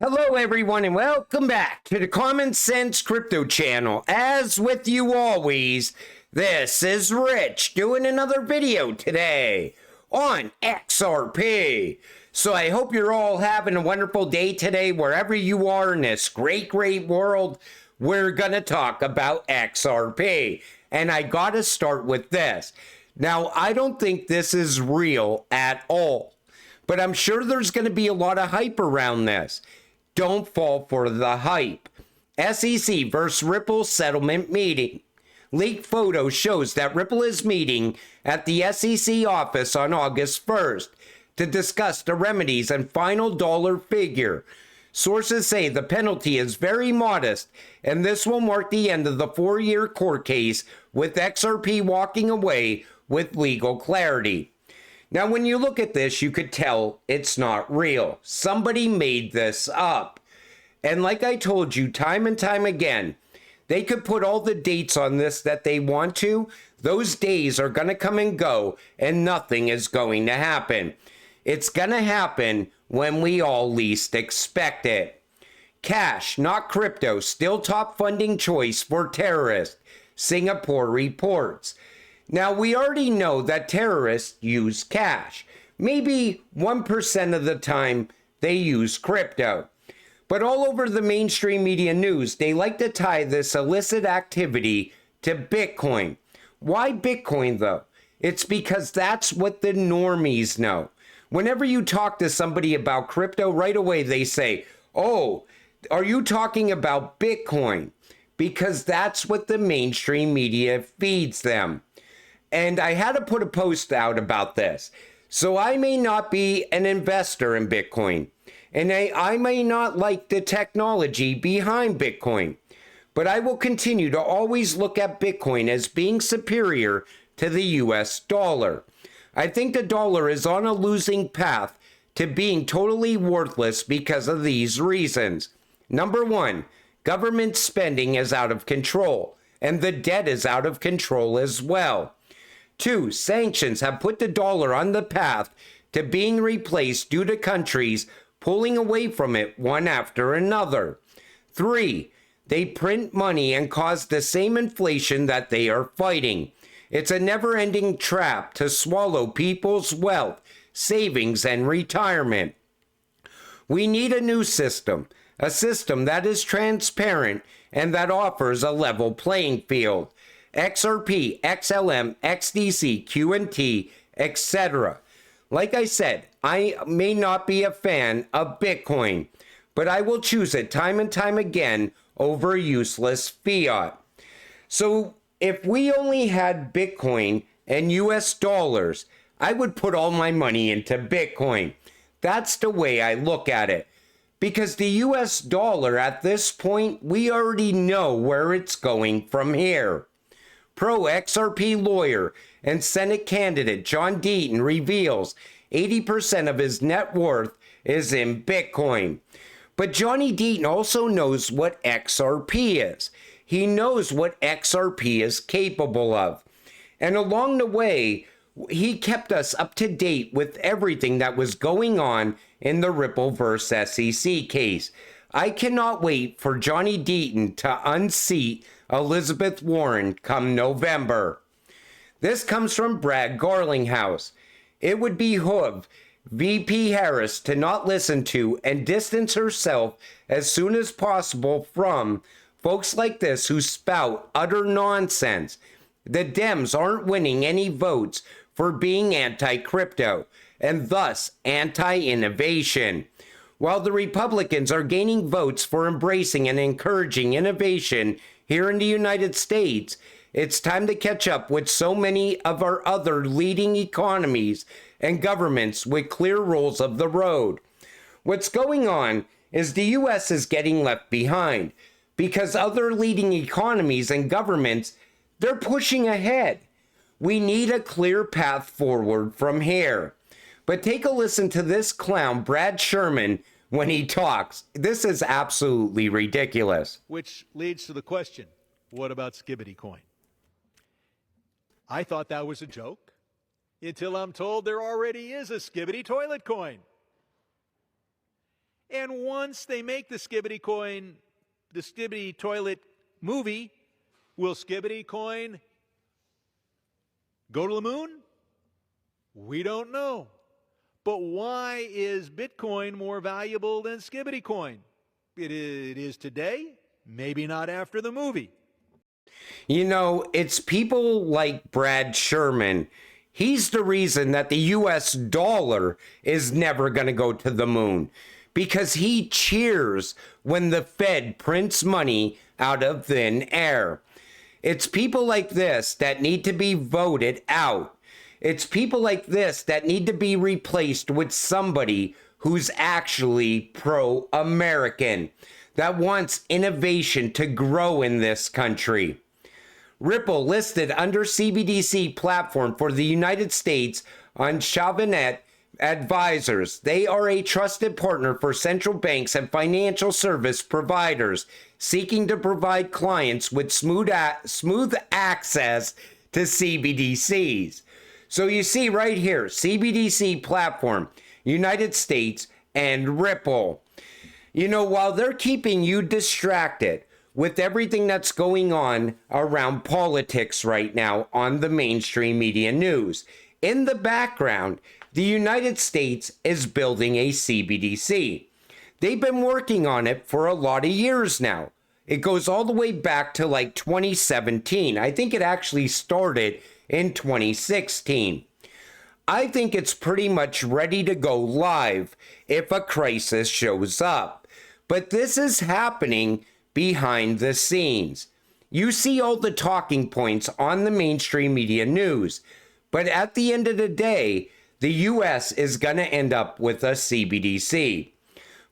Hello, everyone, and welcome back to the Common Sense Crypto channel. As with you always, this is Rich doing another video today on XRP. So I hope you're all having a wonderful day today, wherever you are in this great world. We're going to talk about XRP. And I got to start with this. Now, I don't think this is real at all, but I'm sure there's going to be a lot of hype around this. Don't fall for the hype. SEC versus Ripple settlement meeting. Leaked photo shows that Ripple is meeting at the SEC office on August 1st to discuss the remedies and final dollar figure. Sources say the penalty is very modest, and this will mark the end of the 4-year court case, with XRP walking away with legal clarity. Now, when you look at this, you could tell it's not real. Somebody made this up. And like I told you time and time again, they could put all the dates on this that they want to. Those days are going to come and go, and nothing is going to happen. It's going to happen when we all least expect it. Cash, not crypto, still top funding choice for terrorists, Singapore reports. Now, we already know that terrorists use cash. Maybe 1% of the time they use crypto. But all over the mainstream media news, they like to tie this illicit activity to Bitcoin. Why Bitcoin, though? It's because that's what the normies know. Whenever you talk to somebody about crypto, right away they say, "Oh, are you talking about Bitcoin?" Because that's what the mainstream media feeds them. And I had to put a post out about this. So I may not be an investor in Bitcoin, and I may not like the technology behind Bitcoin, but I will continue to always look at Bitcoin as being superior to the US dollar. I think the dollar is on a losing path to being totally worthless because of these reasons. Number one, government spending is out of control, and the debt is out of control as well. 2, sanctions have put the dollar on the path to being replaced due to countries pulling away from it one after another. 3, they print money and cause the same inflation that they are fighting. It's a never-ending trap to swallow people's wealth, savings, and retirement. We need a new system, a system that is transparent and that offers a level playing field. XRP, XLM, XDC, QNT, etc. Like I said, I may not be a fan of Bitcoin, but I will choose it time and time again over useless fiat. So if we only had Bitcoin and US dollars, I would put all my money into Bitcoin. That's the way I look at it. Because the US dollar at this point, we already know where it's going from here. Pro-XRP lawyer and Senate candidate John Deaton reveals 80% of his net worth is in Bitcoin. But Johnny Deaton also knows what XRP is. He knows what XRP is capable of. And along the way, he kept us up to date with everything that was going on in the Ripple vs. SEC case. I cannot wait for Johnny Deaton to unseat Elizabeth Warren come November. This comes from Brad Garlinghouse. It would behoove VP Harris to not listen to and distance herself as soon as possible from folks like this who spout utter nonsense. The Dems aren't winning any votes for being anti-crypto and thus anti-innovation, while the Republicans are gaining votes for embracing and encouraging innovation here in the United States. It's time to catch up with so many of our other leading economies and governments with clear rules of the road. What's going on is the US is getting left behind because other leading economies and governments, they're pushing ahead. We need a clear path forward from here. But take a listen to this clown, Brad Sherman, when he talks. This is absolutely ridiculous. Which leads to the question, what about Skibbity Coin? I thought that was a joke until I'm told there already is a Skibbity Toilet Coin. And once they make the Skibbity coin, the Skibbity toilet movie, will Skibbity coin go to the moon? We don't know. But why is Bitcoin more valuable than Skibbity coin? It is today, maybe not after the movie. You know, it's people like Brad Sherman. He's the reason that the US dollar is never going to go to the moon, because he cheers when the Fed prints money out of thin air. It's people like this that need to be voted out. It's people like this that need to be replaced with somebody who's actually pro-American, that wants innovation to grow in this country. Ripple listed under CBDC platform for the United States on Chavinet Advisors. They are a trusted partner for central banks and financial service providers seeking to provide clients with smooth access to CBDCs. So you see right here, CBDC platform, United States, and Ripple. You know, while they're keeping you distracted with everything that's going on around politics right now on the mainstream media news, in the background, the United States is building a CBDC. They've been working on it for a lot of years now. It goes all the way back to like 2017. I think it actually started in 2016. I think it's pretty much ready to go live if a crisis shows up. But this is happening behind the scenes. You see all the talking points on the mainstream media news, but at the end of the day, the US is going to end up with a CBDC.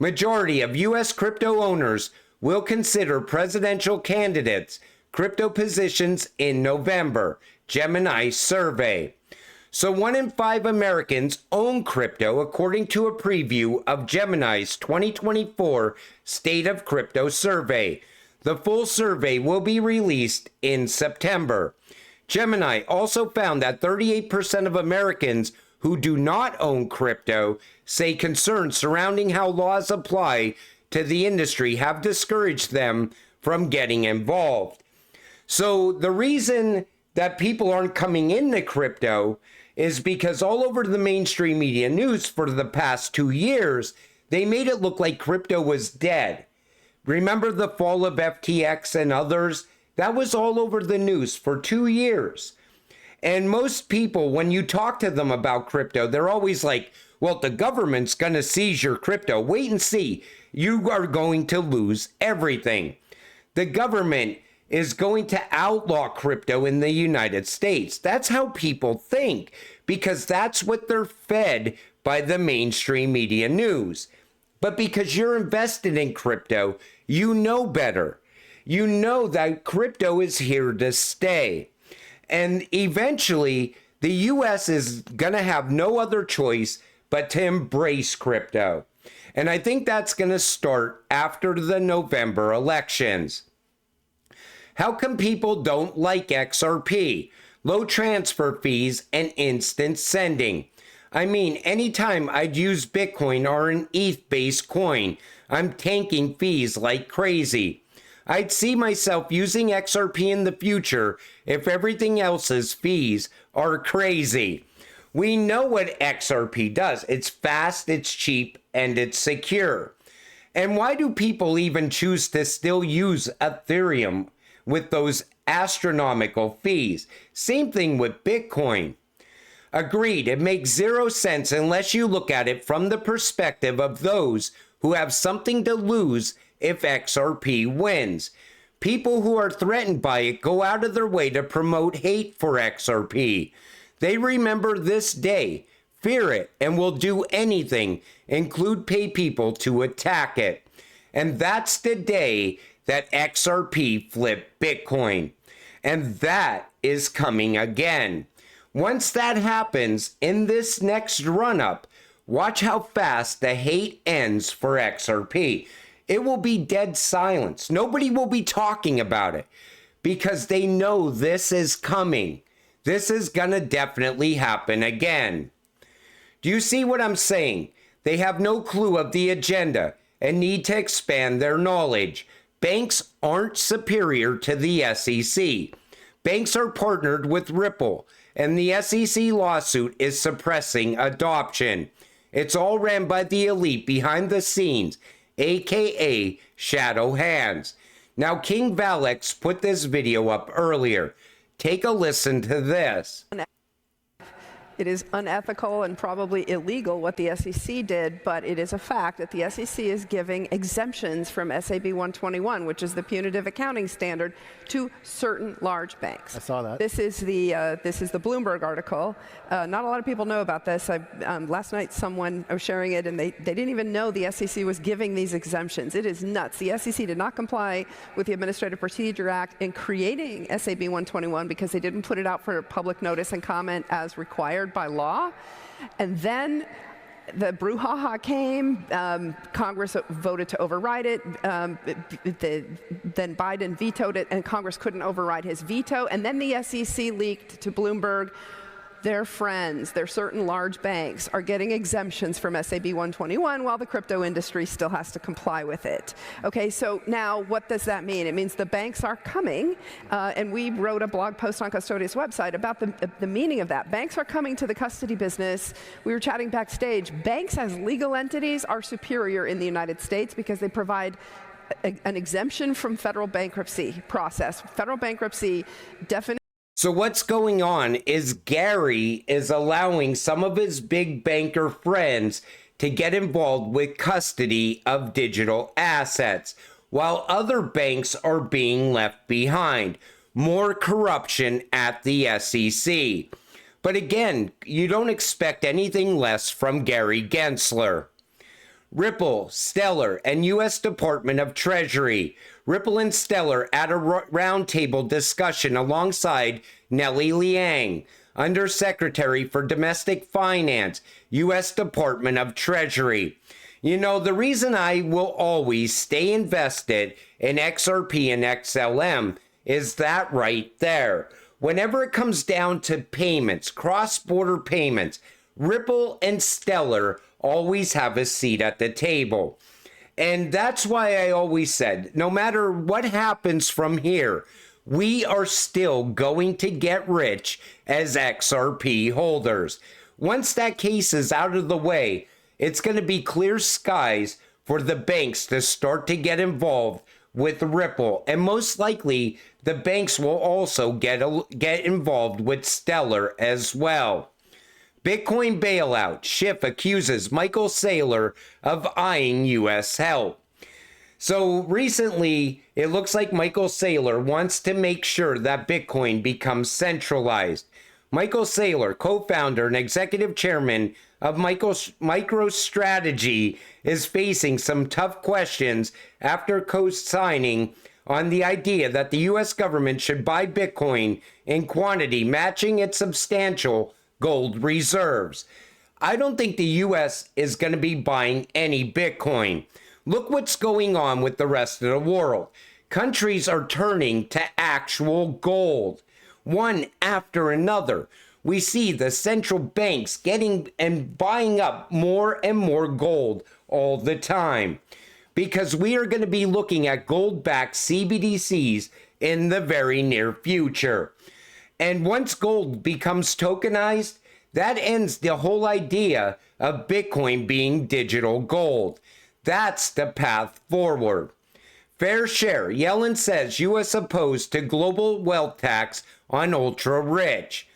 Majority of US crypto owners will consider presidential candidates' crypto positions in November, Gemini survey. So 1 in 5 Americans own crypto, according to a preview of Gemini's 2024 State of Crypto survey. The full survey will be released in September. Gemini also found that 38% of Americans who do not own crypto say concerns surrounding how laws apply to the industry have discouraged them from getting involved. So the reason that people aren't coming into crypto is because all over the mainstream media news for the past 2 years, they made it look like crypto was dead. Remember the fall of FTX and others? That was all over the news for 2 years. And most people, when you talk to them about crypto, they're always like, well, the government's going to seize your crypto. Wait and see. You are going to lose everything. The government is going to outlaw crypto in the United States. That's how people think, because that's what they're fed by the mainstream media news. But because you're invested in crypto, you know better. You know that crypto is here to stay. And eventually, the US is going to have no other choice but to embrace crypto. And I think that's going to start after the November elections. How come people don't like XRP? Low transfer fees and instant sending. I mean, anytime I'd use Bitcoin or an ETH-based coin, I'm tanking fees like crazy. I'd see myself using XRP in the future if everything else's fees are crazy. We know what XRP does. It's fast, it's cheap, and it's secure. And why do people even choose to still use Ethereum with those astronomical fees? Same thing with Bitcoin. Agreed, it makes zero sense unless you look at it from the perspective of those who have something to lose if XRP wins. People who are threatened by it go out of their way to promote hate for XRP. They remember this day, fear it, and will do anything, include pay people to attack it. And that's the day that XRP flipped Bitcoin. And that is coming again. Once that happens in this next run-up, watch how fast the hate ends for XRP. It will be dead silence. Nobody will be talking about it because they know this is coming. This is gonna definitely happen again. Do you see what I'm saying? They have no clue of the agenda. and need to expand their knowledge. Banks aren't superior to the SEC. Banks are partnered with Ripple, and the SEC lawsuit is suppressing adoption. It's all ran by the elite behind the scenes, aka shadow hands. Now, King Valex put this video up earlier. Take a listen to this. It is unethical and probably illegal what the SEC did, but it is a fact that the SEC is giving exemptions from SAB 121, which is the punitive accounting standard, to certain large banks. I saw that. This is the Bloomberg article. Not a lot of people know about this. Last night someone was sharing it, and they didn't even know the SEC was giving these exemptions. It is nuts. The SEC did not comply with the Administrative Procedure Act in creating SAB 121 because they didn't put it out for public notice and comment as required by law. And then the brouhaha came. Congress voted to override it. Then Biden vetoed it, and Congress couldn't override his veto. And then the SEC leaked to Bloomberg their friends, their certain large banks, are getting exemptions from SAB 121 while the crypto industry still has to comply with it. Okay, so now what does that mean? It means the banks are coming, and we wrote a blog post on Custodia's website about the meaning of that. Banks are coming to the custody business. We were chatting backstage. Banks as legal entities are superior in the United States because they provide an exemption from federal bankruptcy process. Federal bankruptcy definition. So what's going on is Gary is allowing some of his big banker friends to get involved with custody of digital assets, while other banks are being left behind. More corruption at the SEC. But again, you don't expect anything less from Gary Gensler. Ripple, Stellar, and U.S. Department of Treasury. Ripple and Stellar at a roundtable discussion alongside Nellie Liang, Undersecretary for Domestic Finance, U.S. Department of Treasury. You know, the reason I will always stay invested in XRP and XLM is that right there. Whenever it comes down to payments, cross-border payments, Ripple and Stellar always have a seat at the table. And that's why I always said, no matter what happens from here, we are still going to get rich as XRP holders. Once that case is out of the way, it's going to be clear skies for the banks to start to get involved with Ripple. And most likely, the banks will also get involved with Stellar as well. Bitcoin bailout. Schiff accuses Michael Saylor of eyeing U.S. help. So recently, it looks like Michael Saylor wants to make sure that Bitcoin becomes centralized. Michael Saylor, co-founder and executive chairman of MicroStrategy, is facing some tough questions after co-signing on the idea that the U.S. government should buy Bitcoin in quantity matching its substantial gold reserves. I don't think the U.S. is going to be buying any Bitcoin. Look what's going on with the rest of the world. Countries are turning to actual gold, one after another. We see the central banks getting and buying up more and more gold all the time, because we are going to be looking at gold-backed CBDCs in the very near future. And once gold becomes tokenized, that ends the whole idea of Bitcoin being digital gold. That's the path forward. Fair share. Yellen says U.S. opposed to global wealth tax on ultra-rich.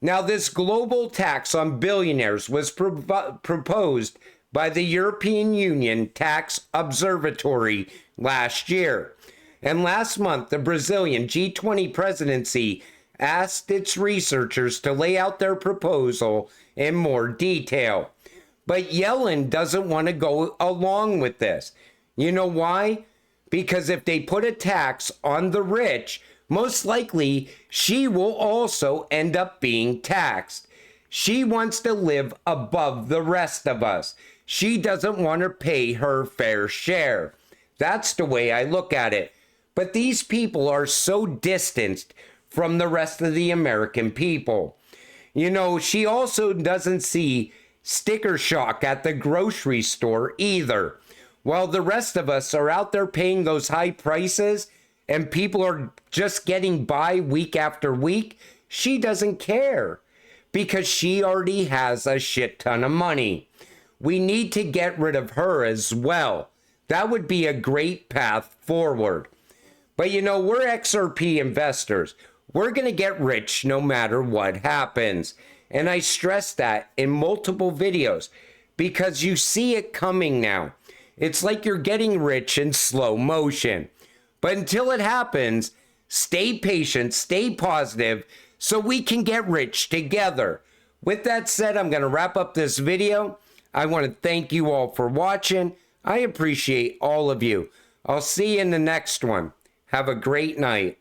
Now, this global tax on billionaires was proposed by the European Union Tax Observatory last year. And last month, the Brazilian G20 presidency asked its researchers to lay out their proposal in more detail. But Yellen doesn't want to go along with this. You know why? Because if they put a tax on the rich, most likely she will also end up being taxed. She wants to live above the rest of us. She doesn't want to pay her fair share. That's the way I look at it. But these people are so distanced from the rest of the American people. You know, she also doesn't see sticker shock at the grocery store either. while the rest of us are out there paying those high prices and people are just getting by week after week, she doesn't care because she already has a shit ton of money. We need to get rid of her as well. That would be a great path forward. But you know, we're XRP investors. We're going to get rich no matter what happens. And I stress that in multiple videos because you see it coming now. It's like you're getting rich in slow motion. But until it happens, stay patient, stay positive, so we can get rich together. With that said, I'm going to wrap up this video. I want to thank you all for watching. I appreciate all of you. I'll see you in the next one. Have a great night.